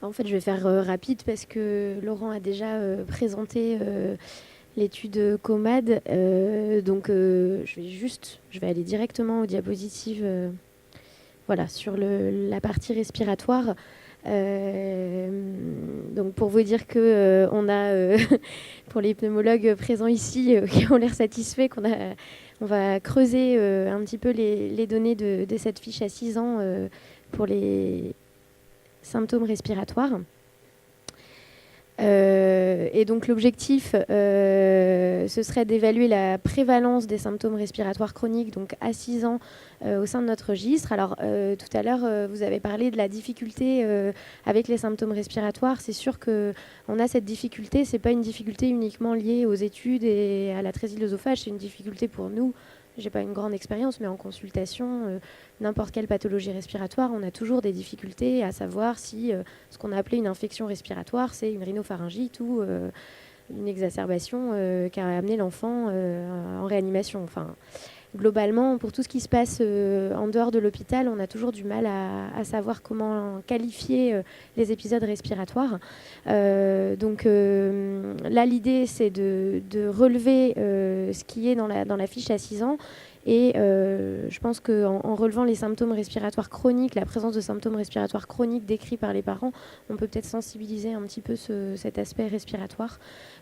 En fait, je vais faire rapide parce que Laurent a déjà présenté l'étude COMAD. Donc, je vais aller directement aux diapositives. Voilà, sur la partie respiratoire. Euh, donc pour vous dire que on a pour les pneumologues présents ici qui ont l'air satisfaits on va creuser un petit peu les données de cette fiche à 6 ans pour les symptômes respiratoires. Et donc l'objectif, ce serait d'évaluer la prévalence des symptômes respiratoires chroniques donc à 6 ans au sein de notre registre. Alors tout à l'heure, vous avez parlé de la difficulté avec les symptômes respiratoires. C'est sûr qu'on a cette difficulté. Ce n'est pas une difficulté uniquement liée aux études et à l'atrésie de l'œsophage. C'est une difficulté pour nous. Je n'ai pas une grande expérience, mais en consultation, n'importe quelle pathologie respiratoire, on a toujours des difficultés à savoir si ce qu'on a appelé une infection respiratoire, c'est une rhinopharyngite ou une exacerbation qui a amené l'enfant en réanimation. Enfin, globalement, pour tout ce qui se passe en dehors de l'hôpital, on a toujours du mal à savoir comment qualifier les épisodes respiratoires. Donc là, l'idée, c'est de relever ce qui est dans la fiche à 6 ans. Et je pense qu'en relevant les symptômes respiratoires chroniques, la présence de symptômes respiratoires chroniques décrits par les parents, on peut peut-être sensibiliser un petit peu cet aspect respiratoire.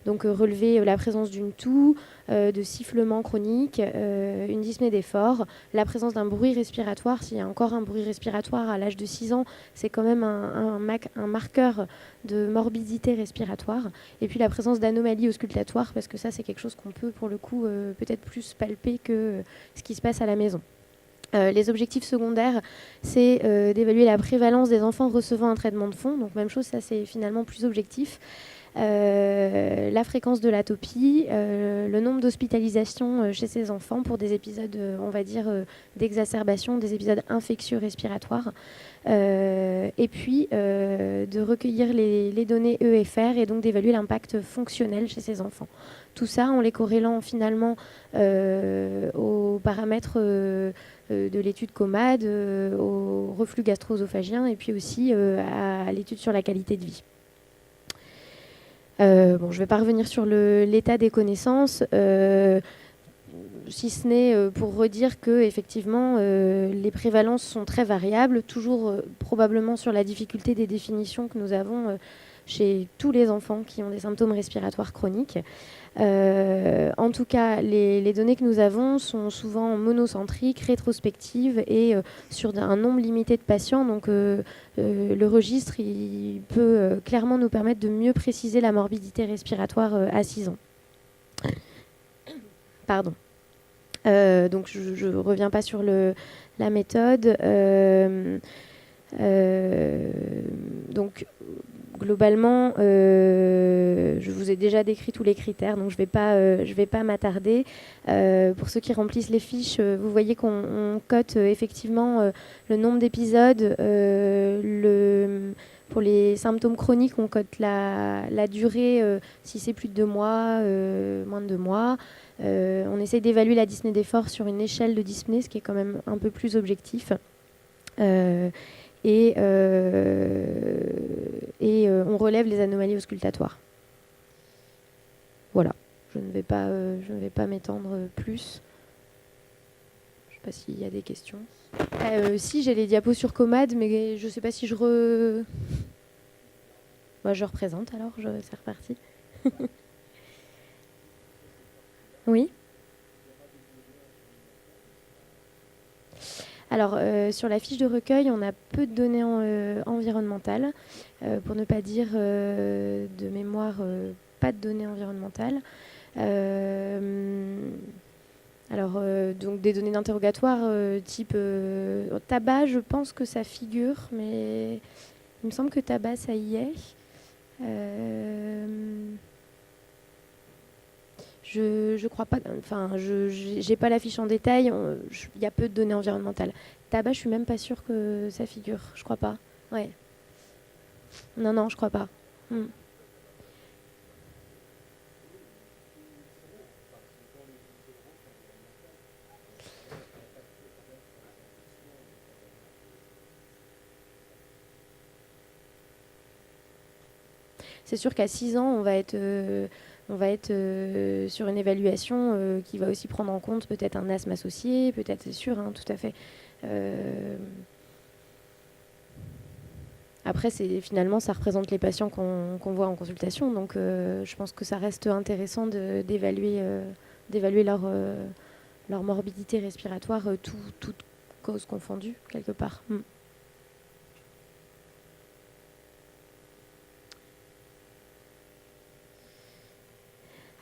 Donc relever la présence d'une toux, de sifflements chroniques, une dyspnée d'effort, la présence d'un bruit respiratoire. S'il y a encore un bruit respiratoire à l'âge de 6 ans, c'est quand même un marqueur de morbidité respiratoire. Et puis la présence d'anomalies auscultatoires, parce que ça, c'est quelque chose qu'on peut, pour le coup, peut-être plus palper que ce qui se passe à la maison. Les objectifs secondaires, c'est d'évaluer la prévalence des enfants recevant un traitement de fond. Donc même chose, ça c'est finalement plus objectif. La fréquence de l'atopie, le nombre d'hospitalisations chez ces enfants pour des épisodes, on va dire, d'exacerbation, des épisodes infectieux respiratoires. Et puis de recueillir les données EFR et donc d'évaluer l'impact fonctionnel chez ces enfants. Tout ça en les corrélant finalement aux paramètres de l'étude COMAD, au reflux gastro-œsophagien et puis aussi à l'étude sur la qualité de vie. Je ne vais pas revenir sur l'état des connaissances, si ce n'est pour redire que effectivement les prévalences sont très variables, toujours probablement sur la difficulté des définitions que nous avons chez tous les enfants qui ont des symptômes respiratoires chroniques. En tout cas, les données que nous avons sont souvent monocentriques, rétrospectives et sur un nombre limité de patients. Donc le registre il peut clairement nous permettre de mieux préciser la morbidité respiratoire à 6 ans. Pardon. Donc je ne reviens pas sur la méthode. Donc globalement, je vous ai déjà décrit tous les critères, donc je ne vais pas m'attarder. Pour ceux qui remplissent les fiches, vous voyez qu'on cote effectivement le nombre d'épisodes. Pour les symptômes chroniques, on cote la durée, si c'est plus de 2 mois, moins de 2 mois. On essaye d'évaluer la dyspnée d'effort sur une échelle de dyspnée, ce qui est quand même un peu plus objectif. Et on relève les anomalies auscultatoires. Voilà, je ne vais pas m'étendre plus. Je ne sais pas s'il y a des questions. Si, j'ai les diapos sur COMAD, mais je ne sais pas si je représente alors, c'est reparti. Oui. Alors, sur la fiche de recueil, on a peu de données environnementales, pour ne pas dire de mémoire, pas de données environnementales. Donc des données d'interrogatoire type tabac, je pense que ça figure, mais il me semble que tabac, ça y est. Je crois pas, enfin, j'ai pas la fiche en détail, il y a peu de données environnementales. Tabac, je suis même pas sûre que ça figure, je crois pas. Ouais. Non, je crois pas. Hmm. C'est sûr qu'à 6 ans, on va être sur une évaluation qui va aussi prendre en compte peut-être un asthme associé, peut-être, c'est sûr, hein, tout à fait. Après, finalement, ça représente les patients qu'on voit en consultation, donc je pense que ça reste intéressant d'évaluer leur morbidité respiratoire, toutes causes confondues, quelque part.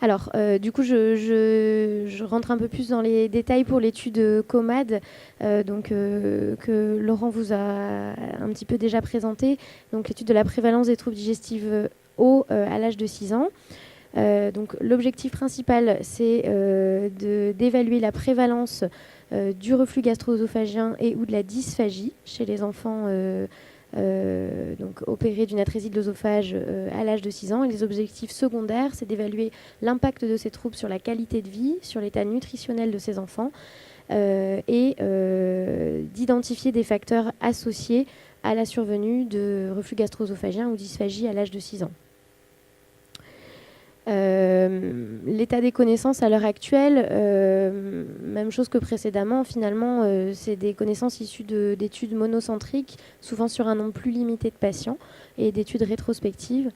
Alors, du coup, je rentre un peu plus dans les détails pour l'étude COMAD, que Laurent vous a un petit peu déjà présenté. Donc, l'étude de la prévalence des troubles digestifs hauts à l'âge de 6 ans. Donc, l'objectif principal, c'est d'évaluer la prévalence du reflux gastro-œsophagien et ou de la dysphagie chez les enfants donc opérés d'une atrésie de l'œsophage à l'âge de 6 ans. Et les objectifs secondaires, c'est d'évaluer l'impact de ces troubles sur la qualité de vie, sur l'état nutritionnel de ces enfants et d'identifier des facteurs associés à la survenue de reflux gastro-œsophagien ou dysphagie à l'âge de 6 ans. L'état des connaissances à l'heure actuelle, même chose que précédemment, finalement, c'est des connaissances issues d'études monocentriques, souvent sur un nombre plus limité de patients, et d'études rétrospectives.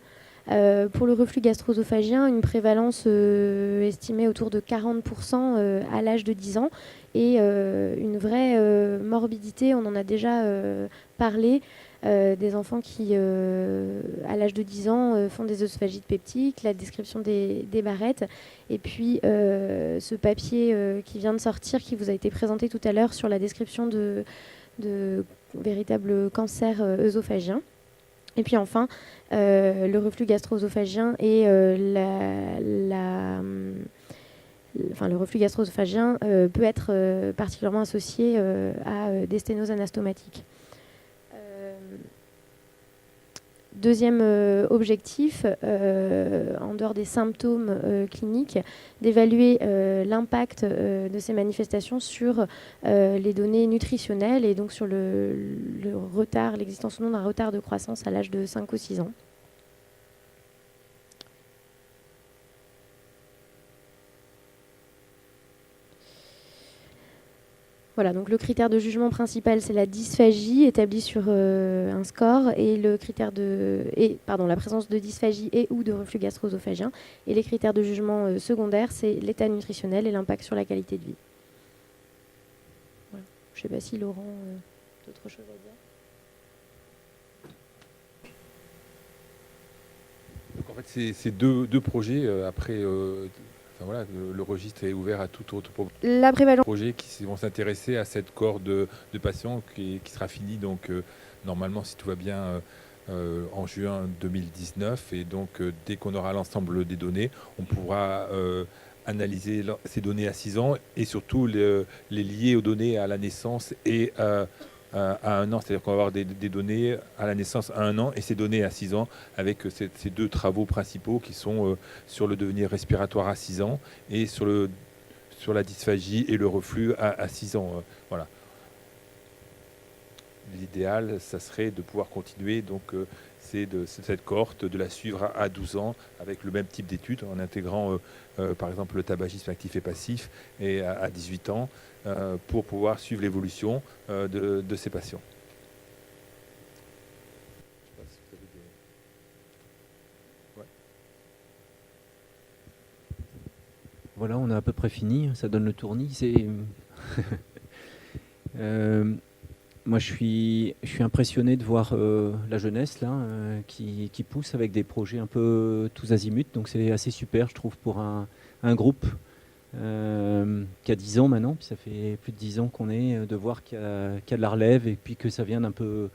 Pour le reflux gastro-œsophagien, une prévalence estimée autour de 40% à l'âge de 10 ans, et une vraie morbidité, on en a déjà parlé, des enfants qui, à l'âge de 10 ans, font des œsophagites peptiques, la description des barrettes, et puis ce papier qui vient de sortir, qui vous a été présenté tout à l'heure sur la description de véritables cancers œsophagiens. Et puis enfin, le reflux gastro-œsophagien et le reflux gastro-œsophagien peut être particulièrement associé à des sténoses anastomatiques. Deuxième objectif, en dehors des symptômes cliniques, d'évaluer l'impact de ces manifestations sur les données nutritionnelles et donc sur le retard, l'existence ou non d'un retard de croissance à l'âge de 5 ou 6 ans. Voilà, donc le critère de jugement principal, c'est la dysphagie établie sur un score et la présence de dysphagie et ou de reflux gastro-œsophagien. Et les critères de jugement secondaires, c'est l'état nutritionnel et l'impact sur la qualité de vie. Voilà. Je ne sais pas si Laurent a d'autres choses à dire. Donc en fait, c'est deux projets après. Enfin, voilà, le registre est ouvert à tout autre projet qui vont s'intéresser à cette cohorte de patients qui sera finie donc normalement si tout va bien en juin 2019 et donc dès qu'on aura l'ensemble des données, on pourra analyser ces données à 6 ans et surtout les lier aux données à la naissance et à 1 an, c'est-à-dire qu'on va avoir des données à la naissance à 1 an et ces données à 6 ans avec ces deux travaux principaux qui sont sur le devenir respiratoire à 6 ans et sur la dysphagie et le reflux à 6 ans. Voilà. L'idéal, ça serait de pouvoir continuer cette cohorte, de la suivre à 12 ans avec le même type d'études en intégrant par exemple le tabagisme actif et passif et à 18 ans pour pouvoir suivre l'évolution de ces patients. Voilà, on a à peu près fini, ça donne le tournis. Moi, je suis impressionné de voir la jeunesse là, qui pousse avec des projets un peu tous azimuts. Donc c'est assez super, je trouve, pour un groupe qui a 10 ans maintenant. Puis ça fait plus de 10 ans qu'on est, de voir qu'il y a de la relève et puis que ça vient d'un peu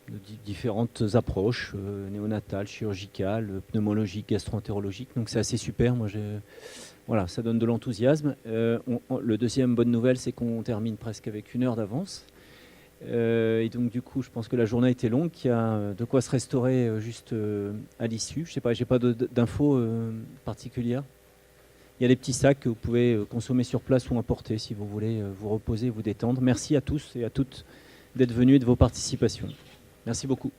de différentes approches, néonatales, chirurgicales, pneumologiques, gastro-entérologiques. Donc c'est assez super. Moi, voilà, ça donne de l'enthousiasme. Le deuxième bonne nouvelle, c'est qu'on termine presque avec 1 heure d'avance. Et donc du coup je pense que la journée a été longue, qu'il y a de quoi se restaurer juste à l'issue. Je sais pas, j'ai pas d'infos particulières. Il y a des petits sacs que vous pouvez consommer sur place ou emporter si vous voulez vous reposer, vous détendre. Merci à tous et à toutes d'être venus et de vos participations. Merci beaucoup.